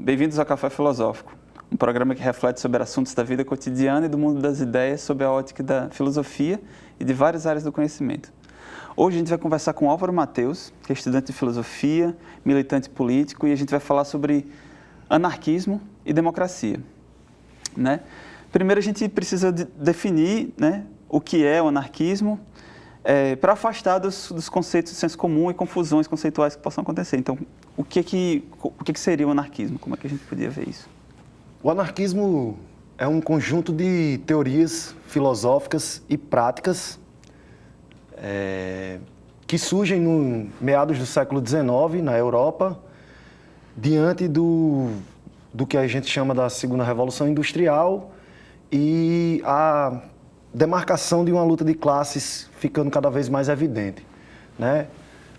bem-vindos ao Café Filosófico, um programa que reflete sobre assuntos da vida cotidiana e do mundo das ideias sob a ótica da filosofia e de várias áreas do conhecimento. Hoje a gente vai conversar com Álvaro Mateus, que é estudante de filosofia, militante político, e a gente vai falar sobre anarquismo e democracia. Né? Primeiro a gente precisa definir, né, o que é o anarquismo, para afastar dos conceitos de senso comum e confusões conceituais que possam acontecer. Então, o que seria o anarquismo? Como é que a gente podia ver isso? O anarquismo é um conjunto de teorias filosóficas e práticas que surgem no meados do século XIX, na Europa, diante do que a gente chama da Segunda Revolução Industrial e a demarcação de uma luta de classes ficando cada vez mais evidente, né?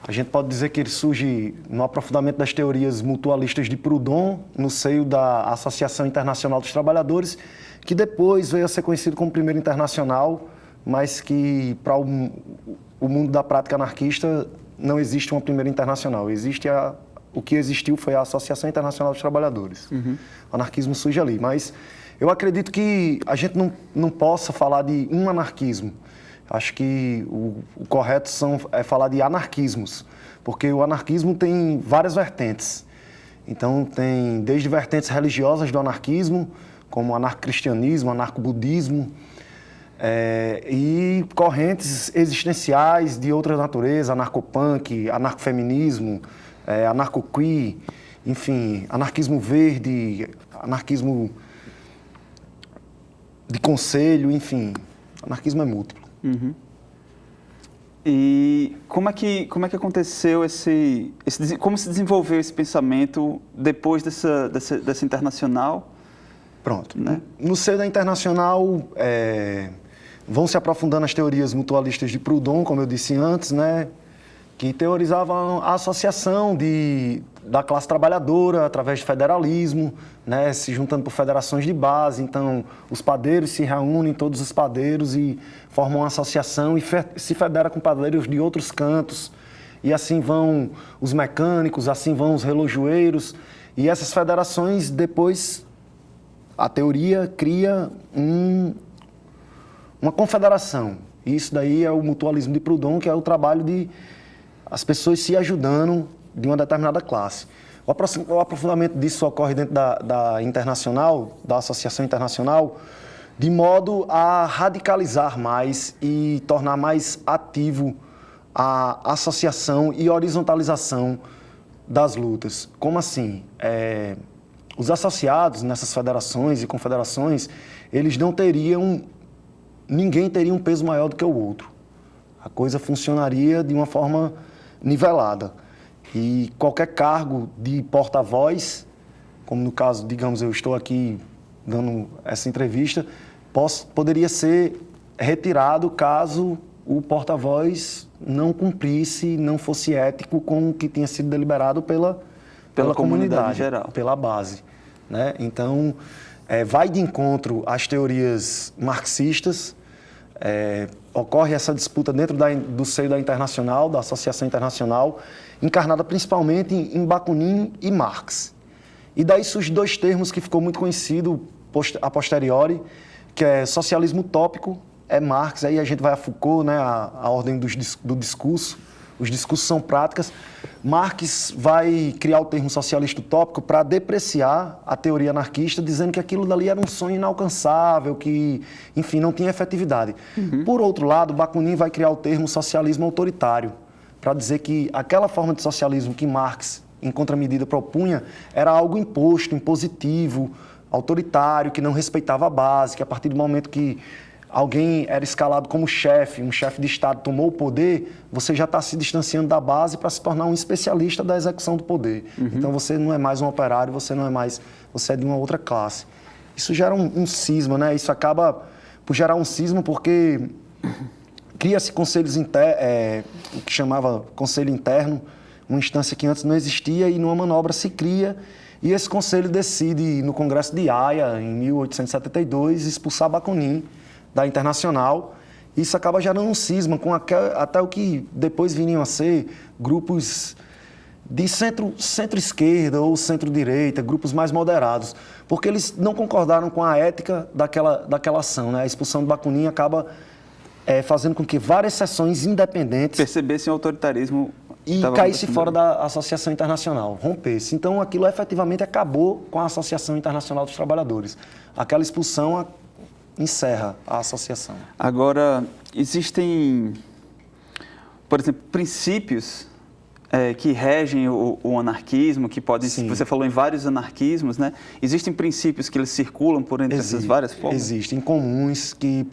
A gente pode dizer que ele surge no aprofundamento das teorias mutualistas de Proudhon, no seio da Associação Internacional dos Trabalhadores, que depois veio a ser conhecido como Primeiro Internacional, mas que para o mundo da prática anarquista não existe uma Primeira Internacional. O que existiu foi a Associação Internacional dos Trabalhadores. Uhum. O anarquismo surge ali, mas eu acredito que a gente não possa falar de um anarquismo. Acho que o correto é falar de anarquismos, porque o anarquismo tem várias vertentes. Então, tem desde vertentes religiosas do anarquismo, como o anarcocristianismo, anarcobudismo, e correntes existenciais de outra natureza, anarcopunk, anarcofeminismo, anarcoqueer, enfim, anarquismo verde, anarquismo de conselho, enfim, anarquismo é múltiplo. Uhum. E como é que aconteceu como se desenvolveu esse pensamento depois dessa internacional? Pronto. Né? No seio da internacional, vão se aprofundando as teorias mutualistas de Proudhon, como eu disse antes, né? Que teorizavam a associação da classe trabalhadora através de federalismo, né, se juntando por federações de base. Então, os padeiros se reúnem, todos os padeiros, e formam uma associação e se federam com padeiros de outros cantos. E assim vão os mecânicos, assim vão os relojoeiros. E essas federações, depois, a teoria cria uma confederação. E isso daí é o mutualismo de Proudhon, que é o trabalho de as pessoas se ajudando de uma determinada classe. O aprofundamento disso ocorre dentro da Internacional, da Associação Internacional, de modo a radicalizar mais e tornar mais ativo a associação e horizontalização das lutas. Como assim? Os associados nessas federações e confederações, ninguém teria um peso maior do que o outro. A coisa funcionaria de uma forma nivelada. E qualquer cargo de porta-voz, como no caso, digamos, eu estou aqui dando essa entrevista, poderia ser retirado caso o porta-voz não cumprisse, não fosse ético com o que tinha sido deliberado pela comunidade geral, pela base, né? Então, vai de encontro às teorias marxistas. Ocorre essa disputa dentro do seio da Internacional, da Associação Internacional, encarnada principalmente em Bakunin e Marx. E daí surgem dois termos que ficou muito conhecido a posteriori, que é socialismo utópico, Marx, aí a gente vai a Foucault, né, a ordem do discurso. Os discursos são práticas. Marx vai criar o termo socialista utópico para depreciar a teoria anarquista, dizendo que aquilo dali era um sonho inalcançável, que, enfim, não tinha efetividade. Uhum. Por outro lado, Bakunin vai criar o termo socialismo autoritário, para dizer que aquela forma de socialismo que Marx, em contramedida, propunha, era algo imposto, impositivo, autoritário, que não respeitava a base, que a partir do momento que alguém era escalado como chefe, um chefe de Estado tomou o poder, você já está se distanciando da base para se tornar um especialista da execução do poder. Uhum. Então, você não é mais um operário, você é de uma outra classe. Isso gera um cisma, né? Isso acaba por gerar um cisma porque cria-se conselhos o que chamava conselho interno, uma instância que antes não existia, e numa manobra se cria, e esse conselho decide, no Congresso de Haia, em 1872, expulsar Bakunin da Internacional. Isso acaba gerando um cisma com até o que depois viriam a ser grupos de centro-esquerda ou centro-direita, grupos mais moderados, porque eles não concordaram com a ética daquela ação, né? A expulsão do Bakunin acaba fazendo com que várias seções independentes percebessem o autoritarismo e caísse fora da Associação Internacional, rompesse. Então, aquilo efetivamente acabou com a Associação Internacional dos Trabalhadores. Aquela expulsão encerra a associação. Agora, existem, por exemplo, princípios que regem o anarquismo, que podem, você falou em vários anarquismos, né? Existem princípios que eles circulam por entre essas várias formas? Existem comuns que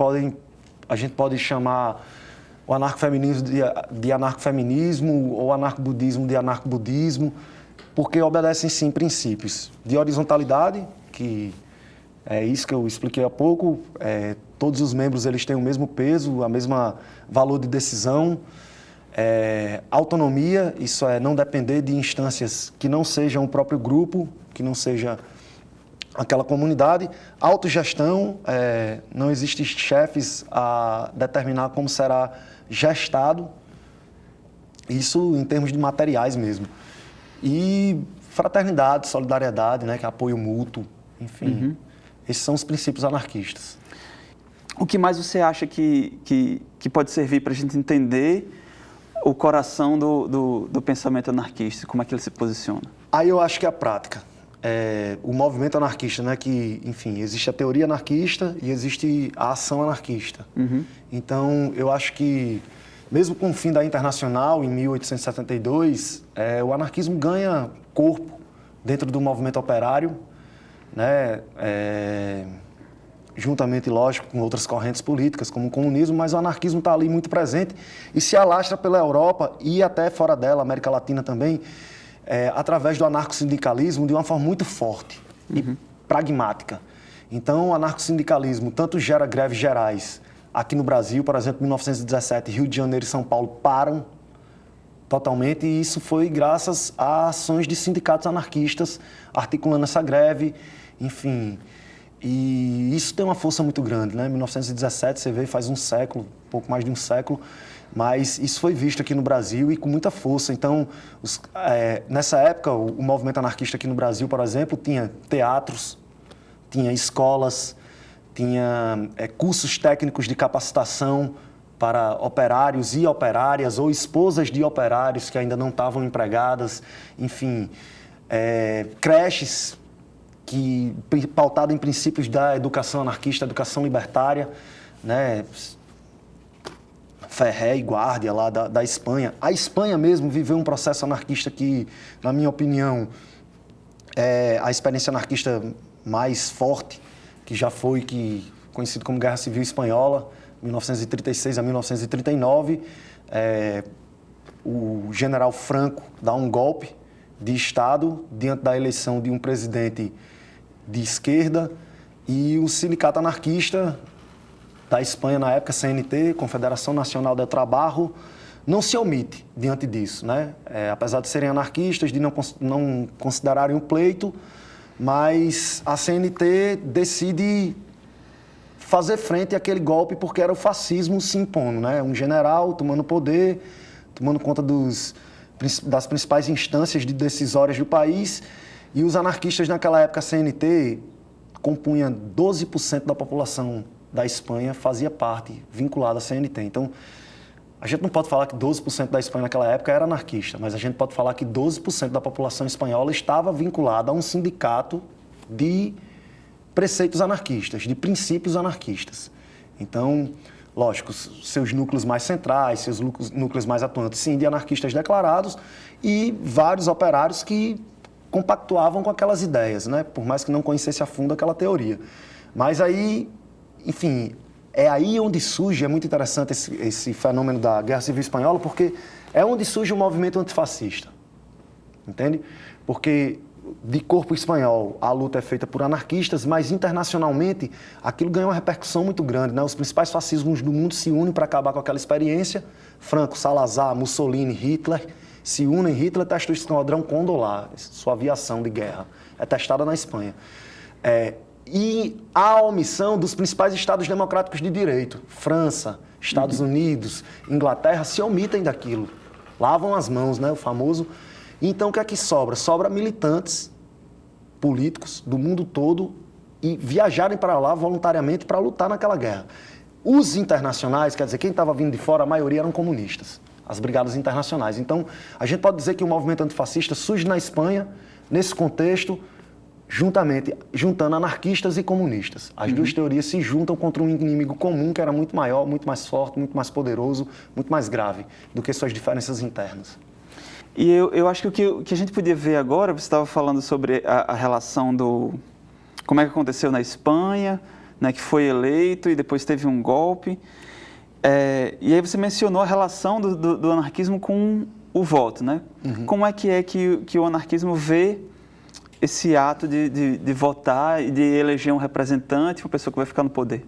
a gente pode chamar o anarcofeminismo de anarcofeminismo ou anarcobudismo de anarcobudismo, porque obedecem, sim, princípios de horizontalidade, que é isso que eu expliquei há pouco, todos os membros eles têm o mesmo peso, a mesma valor de decisão, autonomia, isso é não depender de instâncias que não sejam o próprio grupo, que não seja aquela comunidade, autogestão, não existem chefes a determinar como será gestado, isso em termos de materiais mesmo. E fraternidade, solidariedade, né, que é apoio mútuo, enfim, esses são os princípios anarquistas. O que mais você acha que pode servir para a gente entender o coração do pensamento anarquista, como é que ele se posiciona? Aí eu acho que é a prática. O movimento anarquista, né, que, enfim, existe a teoria anarquista e existe a ação anarquista. Então, eu acho que, mesmo com o fim da Internacional, em 1872, o anarquismo ganha corpo dentro do movimento operário, né, juntamente, lógico, com outras correntes políticas, como o comunismo, mas o anarquismo está ali muito presente e se alastra pela Europa e até fora dela, América Latina também, através do anarcossindicalismo de uma forma muito forte e pragmática. Então, o anarcossindicalismo tanto gera greves gerais aqui no Brasil, por exemplo, em 1917, Rio de Janeiro e São Paulo param totalmente, e isso foi graças a ações de sindicatos anarquistas articulando essa greve, enfim. E isso tem uma força muito grande, né? Em 1917, você vê, faz um século, pouco mais de um século, mas isso foi visto aqui no Brasil e com muita força. Então, nessa época, o movimento anarquista aqui no Brasil, por exemplo, tinha teatros, tinha escolas, tinha cursos técnicos de capacitação para operários e operárias ou esposas de operários que ainda não estavam empregadas, enfim, creches pautada em princípios da educação anarquista, educação libertária, né? Ferré e Guàrdia, lá da Espanha. A Espanha mesmo viveu um processo anarquista que, na minha opinião, é a experiência anarquista mais forte, que já foi conhecido como Guerra Civil Espanhola, 1936 a 1939. O general Franco dá um golpe de Estado diante da eleição de um presidente de esquerda, e o sindicato anarquista da Espanha na época, CNT, Confederação Nacional del Trabajo, não se omite diante disso, né? Apesar de serem anarquistas, de não considerarem o pleito, mas a CNT decide fazer frente àquele golpe porque era o fascismo se impondo, né? Um general tomando poder, tomando conta das principais instâncias decisórias do país. E os anarquistas naquela época, a CNT compunha 12% da população da Espanha, fazia parte, vinculada à CNT. Então, a gente não pode falar que 12% da Espanha naquela época era anarquista, mas a gente pode falar que 12% da população espanhola estava vinculada a um sindicato de preceitos anarquistas, de princípios anarquistas. Então, lógico, seus núcleos mais centrais, seus núcleos mais atuantes, sim, de anarquistas declarados, e vários operários que compactuavam com aquelas ideias, né? Por mais que não conhecesse a fundo aquela teoria. Mas aí, enfim, é aí onde surge, é muito interessante esse fenômeno da Guerra Civil Espanhola, porque é onde surge o movimento antifascista, entende? Porque de corpo espanhol a luta é feita por anarquistas, mas internacionalmente aquilo ganha uma repercussão muito grande, né? Os principais fascismos do mundo se unem para acabar com aquela experiência. Franco, Salazar, Mussolini, Hitler se unem. Hitler testa o esquadrão Condor lá, sua aviação de guerra, é testada na Espanha. E a omissão dos principais estados democráticos de direito, França, Estados Unidos, Inglaterra, se omitem daquilo, lavam as mãos, né, o famoso. Então, o que é que sobra? Sobra militantes políticos do mundo todo e viajarem para lá voluntariamente para lutar naquela guerra. Os internacionais, quer dizer, quem estava vindo de fora, a maioria eram comunistas, as brigadas internacionais. Então, a gente pode dizer que o movimento antifascista surge na Espanha, nesse contexto, juntando anarquistas e comunistas. As duas teorias se juntam contra um inimigo comum que era muito maior, muito mais forte, muito mais poderoso, muito mais grave do que suas diferenças internas. E eu acho que o que a gente podia ver agora, você estava falando sobre a relação como é que aconteceu na Espanha, né, que foi eleito e depois teve um golpe. E aí você mencionou a relação do anarquismo com o voto, né? Como é que o anarquismo vê esse ato de votar e de eleger um representante, uma pessoa que vai ficar no poder?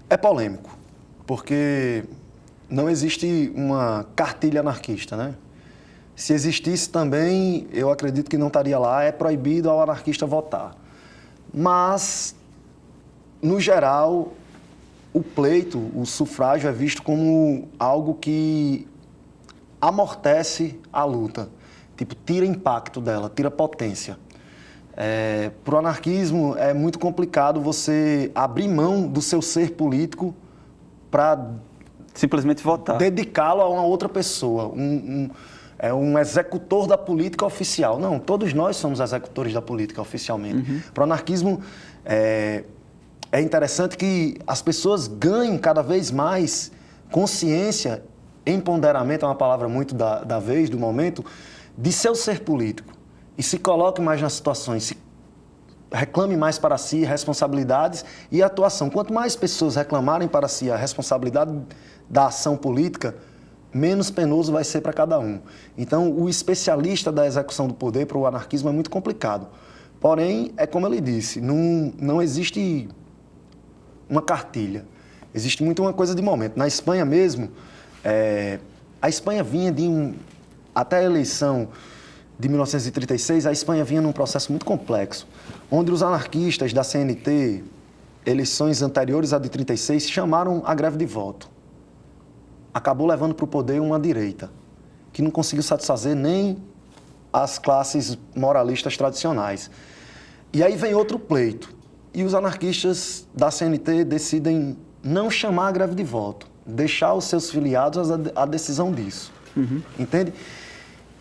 É polêmico, porque não existe uma cartilha anarquista, né? Se existisse também, eu acredito que não estaria lá, é proibido ao anarquista votar. Mas, no geral, o pleito, o sufrágio é visto como algo que amortece a luta, tipo, tira impacto dela, tira potência. Para o anarquismo é muito complicado você abrir mão do seu ser político para simplesmente votar, dedicá-lo a uma outra pessoa, um executor da política oficial. Não, todos nós somos executores da política oficialmente. Para o anarquismo é interessante que as pessoas ganhem cada vez mais consciência, empoderamento é uma palavra muito da vez, do momento, de seu ser político. E se coloque mais nas situações, se reclame mais para si responsabilidades e atuação. Quanto mais pessoas reclamarem para si a responsabilidade da ação política, menos penoso vai ser para cada um. Então, o especialista da execução do poder para o anarquismo é muito complicado. Porém, é como ele disse, não existe uma cartilha. Existe muito uma coisa de momento. Na Espanha mesmo, a Espanha vinha até a eleição de 1936, a Espanha vinha num processo muito complexo, onde os anarquistas da CNT, eleições anteriores à de 36, chamaram a greve de voto. Acabou levando para o poder uma direita, que não conseguiu satisfazer nem as classes moralistas tradicionais. E aí vem outro pleito, e os anarquistas da CNT decidem não chamar a greve de voto, deixar os seus filiados a decisão disso. Entende?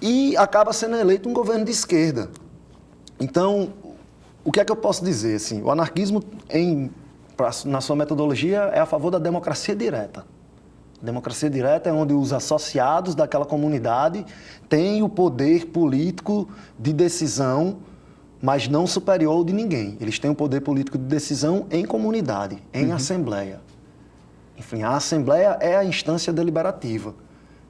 E acaba sendo eleito um governo de esquerda. Então, o que é que eu posso dizer? Assim, o anarquismo, na sua metodologia, é a favor da democracia direta. A democracia direta é onde os associados daquela comunidade têm o poder político de decisão, mas não superior ao de ninguém. Eles têm o poder político de decisão em comunidade, em assembleia. Enfim, a assembleia é a instância deliberativa.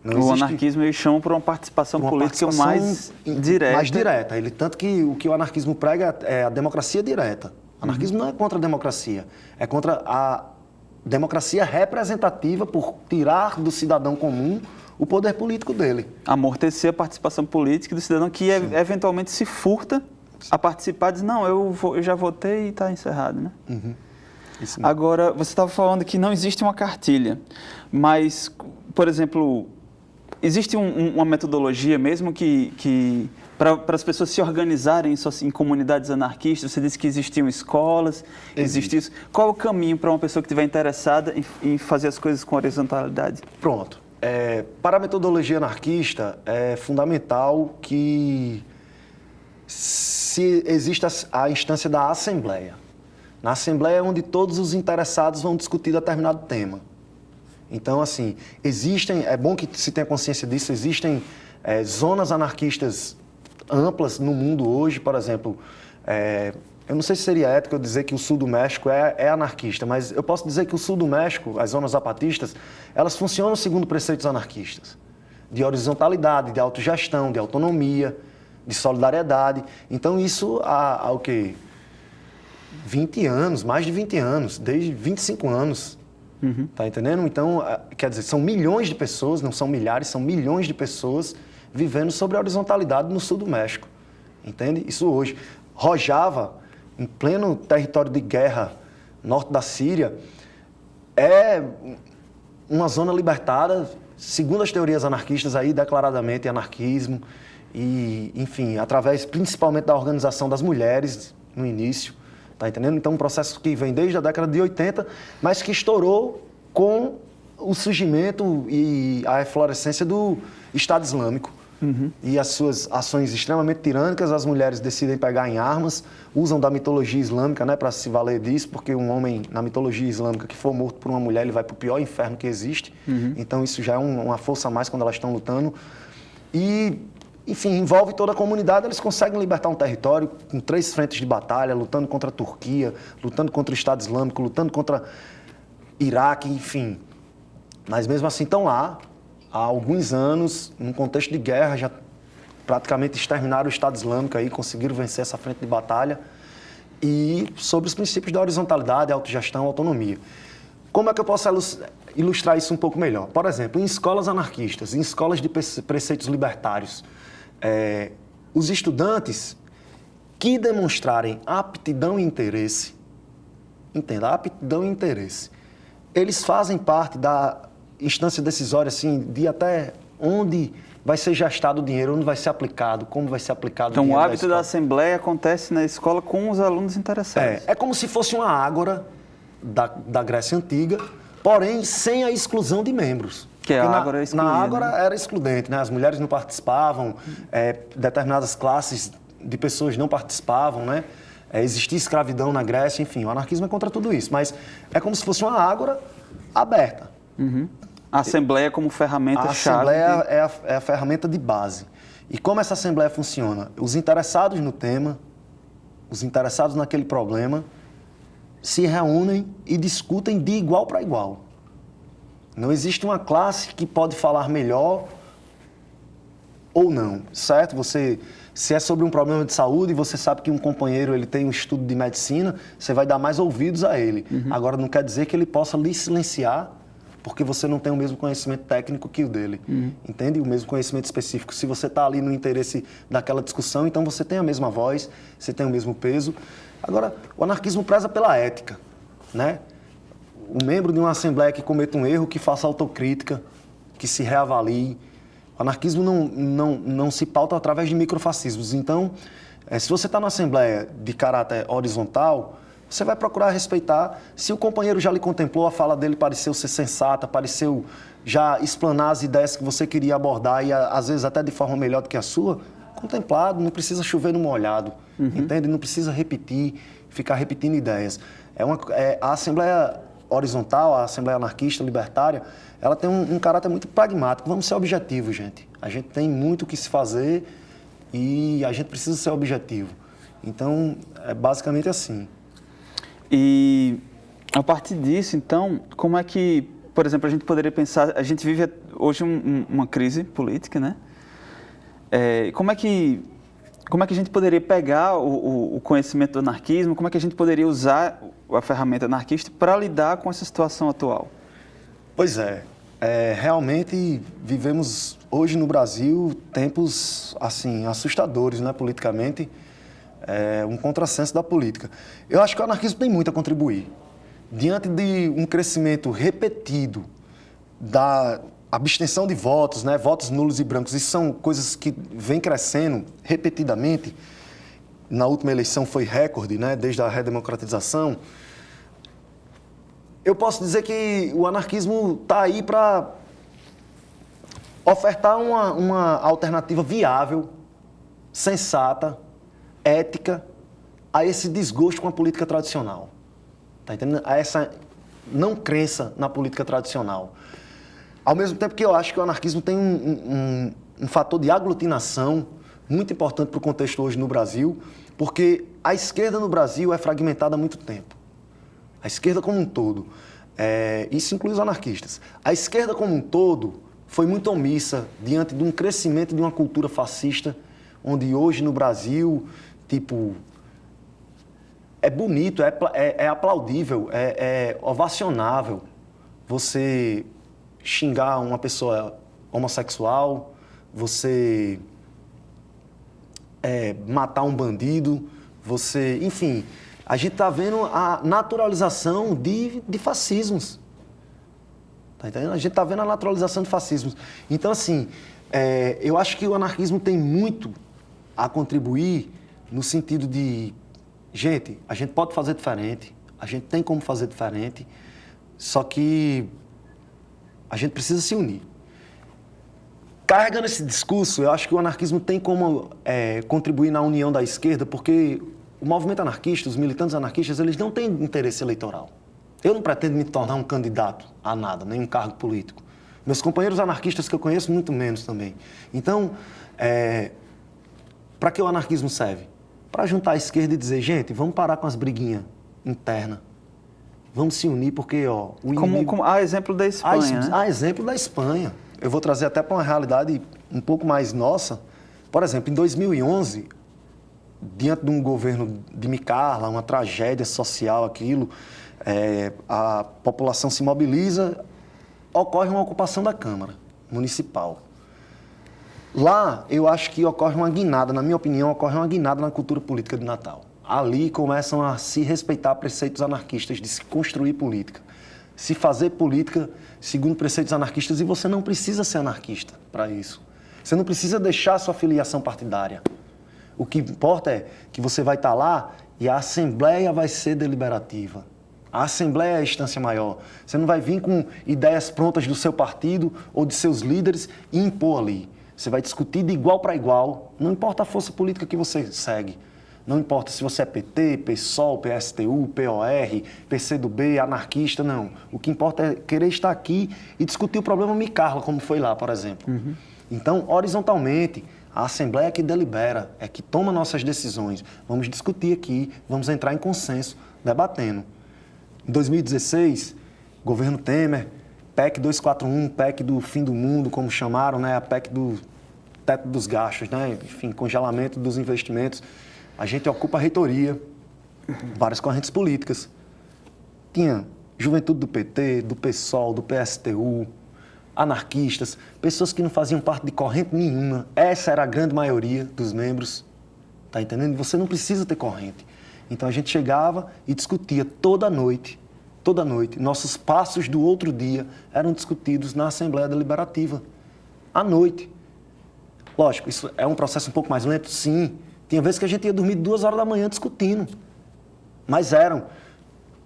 O anarquismo eles chamam por uma participação política mais direta. Mais direta. Tanto que o que o anarquismo prega é a democracia direta. O anarquismo não é contra a democracia, é contra a democracia representativa por tirar do cidadão comum o poder político dele. Amortecer a participação política do cidadão que eventualmente se furta a participar e diz, não, eu já votei e está encerrado, né? Isso mesmo. Agora, você estava falando que não existe uma cartilha, mas, por exemplo, existe uma metodologia mesmo que para as pessoas se organizarem em comunidades anarquistas? Você disse que existiam escolas, existe isso. Qual é o caminho para uma pessoa que estiver interessada em fazer as coisas com horizontalidade? Pronto. Para a metodologia anarquista, é fundamental que exista a instância da assembleia. Na assembleia é onde todos os interessados vão discutir determinado tema. Então, assim, é bom que se tenha consciência disso, existem zonas anarquistas amplas no mundo hoje, por exemplo, eu não sei se seria ético eu dizer que o sul do México é anarquista, mas eu posso dizer que o sul do México, as zonas zapatistas, elas funcionam segundo preceitos anarquistas, de horizontalidade, de autogestão, de autonomia, de solidariedade. Então, isso há o quê? 20 anos, mais de 20 anos, desde 25 anos. Tá entendendo? Então, quer dizer, são milhões de pessoas, não são milhares, são milhões de pessoas vivendo sobre a horizontalidade no sul do México. Entende? Isso hoje. Rojava, em pleno território de guerra, norte da Síria, é uma zona libertada, segundo as teorias anarquistas aí, declaradamente anarquismo. e, enfim, através principalmente da organização das mulheres no início, tá entendendo? Então, um processo que vem desde a década de 80, mas que estourou com o surgimento e a eflorescência do Estado Islâmico. E as suas ações extremamente tirânicas, as mulheres decidem pegar em armas, usam da mitologia islâmica, né, para se valer disso, porque um homem na mitologia islâmica que for morto por uma mulher, ele vai para o pior inferno que existe. Então isso já é uma força a mais quando elas estão lutando. E, enfim, envolve toda a comunidade, eles conseguem libertar um território com 3 frentes de batalha, lutando contra a Turquia, lutando contra o Estado Islâmico, lutando contra Iraque, enfim. Mas mesmo assim estão lá, há alguns anos, num contexto de guerra, já praticamente exterminaram o Estado Islâmico aí, conseguiram vencer essa frente de batalha, e sobre os princípios da horizontalidade, autogestão, autonomia. Como é que eu posso ilustrar isso um pouco melhor? Por exemplo, em escolas anarquistas, em escolas de preceitos libertários, os estudantes que demonstrarem aptidão e interesse, entenda, aptidão e interesse, eles fazem parte da instância decisória, assim, de até onde vai ser gastado o dinheiro, onde vai ser aplicado, como vai ser aplicado o dinheiro. Então, o hábito da assembleia acontece na escola com os alunos interessados. É como se fosse uma ágora da Grécia Antiga, porém sem a exclusão de membros. Que a ágora é excluída. Na ágora era excludente, né? As mulheres não participavam, determinadas classes de pessoas não participavam, né? Existia escravidão na Grécia, enfim, o anarquismo é contra tudo isso, mas é como se fosse uma ágora aberta. A assembleia como ferramenta-chave. A assembleia é a ferramenta de base. E como essa assembleia funciona? Os interessados no tema, os interessados naquele problema, se reúnem e discutem de igual para igual. Não existe uma classe que pode falar melhor ou não, certo? Se é sobre um problema de saúde e você sabe que um companheiro ele tem um estudo de medicina, você vai dar mais ouvidos a ele. Agora, não quer dizer que ele possa lhe silenciar porque você não tem o mesmo conhecimento técnico que o dele, entende? O mesmo conhecimento específico. Se você está ali no interesse daquela discussão, então você tem a mesma voz, você tem o mesmo peso. Agora, o anarquismo preza pela ética, né? O membro de uma assembleia que cometa um erro, que faça autocrítica, que se reavalie. O anarquismo não se pauta através de microfascismos. Então, se você está numa assembleia de caráter horizontal, você vai procurar respeitar. Se o companheiro já lhe contemplou, a fala dele pareceu ser sensata, pareceu já explanar as ideias que você queria abordar e às vezes até de forma melhor do que a sua, contemplado, não precisa chover no molhado, entende? Não precisa repetir, ficar repetindo ideias. A Assembleia Horizontal, a Assembleia Anarquista, Libertária, ela tem um caráter muito pragmático. Vamos ser objetivos, gente. A gente tem muito o que se fazer e a gente precisa ser objetivo. Então, é basicamente assim. E a partir disso, então, como é que, por exemplo, a gente poderia pensar, a gente vive hoje uma crise política, né? Como é que a gente poderia pegar o conhecimento do anarquismo, como é que a gente poderia usar a ferramenta anarquista para lidar com essa situação atual? Pois realmente vivemos hoje no Brasil tempos assim assustadores, né, politicamente. Um contrassenso da política. Eu acho que o anarquismo tem muito a contribuir. Diante de um crescimento repetido da abstenção de votos, né, votos nulos e brancos, isso são coisas que vêm crescendo repetidamente. Na última eleição foi recorde, né, desde a redemocratização. Eu posso dizer que o anarquismo está aí para ofertar uma alternativa viável, sensata, ética, a esse desgosto com a política tradicional. Tá entendendo? A essa não crença na política tradicional. Ao mesmo tempo que eu acho que o anarquismo tem um fator de aglutinação muito importante para o contexto hoje no Brasil, porque a esquerda no Brasil é fragmentada há muito tempo. A esquerda como um todo. Isso inclui os anarquistas. A esquerda como um todo foi muito omissa diante de um crescimento de uma cultura fascista, onde hoje no Brasil, é bonito, é aplaudível, é ovacionável você xingar uma pessoa homossexual, você matar um bandido, enfim, a gente está vendo a naturalização de fascismos. Tá entendendo? A gente está vendo a naturalização de fascismos. Então, assim, Eu acho que o anarquismo tem muito a contribuir no sentido de, gente, a gente pode fazer diferente, a gente tem como fazer diferente, só que a gente precisa se unir. Carregando esse discurso, eu acho que o anarquismo tem como contribuir na união da esquerda, porque o movimento anarquista, os militantes anarquistas, eles não têm interesse eleitoral. Eu não pretendo me tornar um candidato a nada, nem um cargo político. Meus companheiros anarquistas que eu conheço, muito menos também. Então, para que o anarquismo serve? Para juntar a esquerda e dizer, gente, vamos parar com as briguinhas internas. Vamos se unir, porque o inimigo... Há exemplo da Espanha, né? Há exemplo da Espanha. Eu vou trazer até para uma realidade um pouco mais nossa. Por exemplo, em 2011, diante de um governo de Micarla, uma tragédia social, aquilo, a população se mobiliza, ocorre uma ocupação da Câmara Municipal. Lá, eu acho que ocorre uma guinada, na minha opinião, ocorre uma guinada na cultura política de Natal. Ali começam a se respeitar preceitos anarquistas de se construir política, se fazer política segundo preceitos anarquistas, e você não precisa ser anarquista para isso. Você não precisa deixar sua filiação partidária. O que importa é que você vai estar lá e a Assembleia vai ser deliberativa. A Assembleia é a instância maior. Você não vai vir com ideias prontas do seu partido ou de seus líderes e impor ali. Você vai discutir de igual para igual, não importa a força política que você segue. Não importa se você é PT, PSOL, PSTU, POR, PCdoB, anarquista, não. O que importa é querer estar aqui e discutir o problema Micarla, como foi lá, por exemplo. Uhum. Então, horizontalmente, a Assembleia é que delibera, é que toma nossas decisões. Vamos discutir aqui, vamos entrar em consenso, debatendo. Em 2016, governo Temer, PEC 241, PEC do fim do mundo, como chamaram, né? A PEC do teto dos gastos, né? Enfim, congelamento dos investimentos. A gente ocupa a reitoria, várias correntes políticas. Tinha juventude do PT, do PSOL, do PSTU, anarquistas, pessoas que não faziam parte de corrente nenhuma. Essa era a grande maioria dos membros, tá entendendo? Você não precisa ter corrente. Então a gente chegava e discutia toda noite. Nossos passos do outro dia eram discutidos na Assembleia Deliberativa, à noite. Lógico, isso é um processo um pouco mais lento, sim. Tinha vezes que a gente ia dormir 2 horas da manhã discutindo. Mas eram,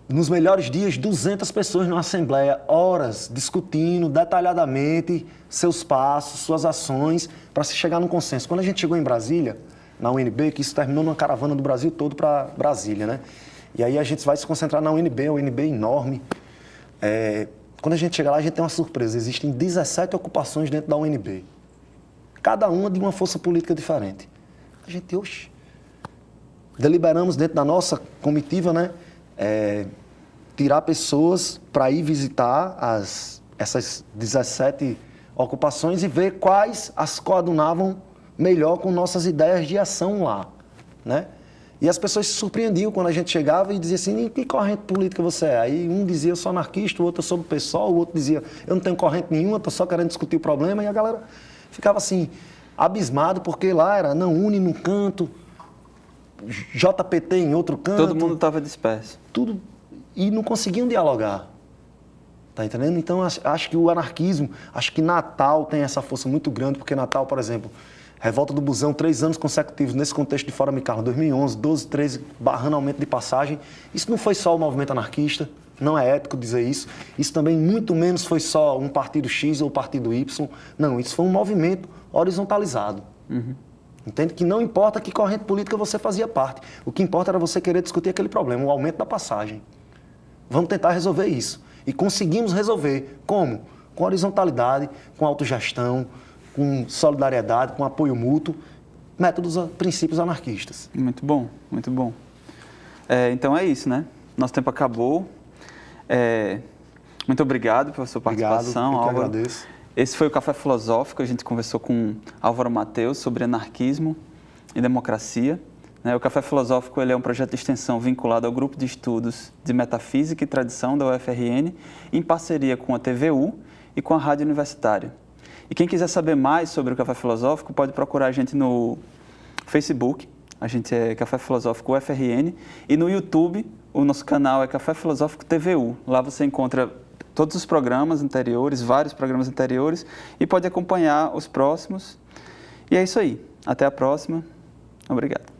nos melhores dias, 200 pessoas na Assembleia, horas discutindo detalhadamente seus passos, suas ações, para se chegar num consenso. Quando a gente chegou em Brasília, na UNB, que isso terminou numa caravana do Brasil todo para Brasília, né? E aí a gente vai se concentrar na UNB, a UNB é enorme. Quando a gente chega lá, a gente tem uma surpresa. Existem 17 ocupações dentro da UNB. Cada uma de uma força política diferente. A gente, deliberamos dentro da nossa comitiva, né? Tirar pessoas para ir visitar essas 17 ocupações e ver quais as coadunavam melhor com nossas ideias de ação lá, né? E as pessoas se surpreendiam quando a gente chegava e dizia assim, em que corrente política você é? Aí um dizia, eu sou anarquista, o outro eu sou do PSOL, o outro dizia, eu não tenho corrente nenhuma, estou só querendo discutir o problema, e a galera ficava assim, abismado, porque lá era não une num canto, JPT em outro canto. Todo mundo estava disperso. Tudo, e não conseguiam dialogar. Tá entendendo? Então, acho que o anarquismo, acho que Natal tem essa força muito grande, porque Natal, por exemplo, revolta do Busão, 3 anos consecutivos nesse contexto de Fora Micarla, 2011, 12, 13, barrando aumento de passagem. Isso não foi só o movimento anarquista, não é ético dizer isso. Isso também, muito menos, foi só um partido X ou partido Y. Não, isso foi um movimento horizontalizado. Uhum. Entende? Que não importa que corrente política você fazia parte. O que importa era você querer discutir aquele problema, o aumento da passagem. Vamos tentar resolver isso. E conseguimos resolver. Como? Com horizontalidade, com autogestão, com solidariedade, com apoio mútuo, métodos, princípios anarquistas. Muito bom, muito bom. Então é isso, né? Nosso tempo acabou. Muito obrigado pela sua participação, Álvaro. Eu que Álvaro. agradeço. Esse foi o Café Filosófico. A gente conversou com Álvaro Mateus sobre anarquismo e democracia. O Café Filosófico ele é um projeto de extensão vinculado ao Grupo de Estudos de Metafísica e Tradição da UFRN, em parceria com a TVU e com a Rádio Universitária. E quem quiser saber mais sobre o Café Filosófico pode procurar a gente no Facebook, a gente é Café Filosófico UFRN, e no YouTube o nosso canal é Café Filosófico TVU. Lá você encontra todos os programas anteriores, vários programas anteriores, e pode acompanhar os próximos. E é isso aí. Até a próxima. Obrigado.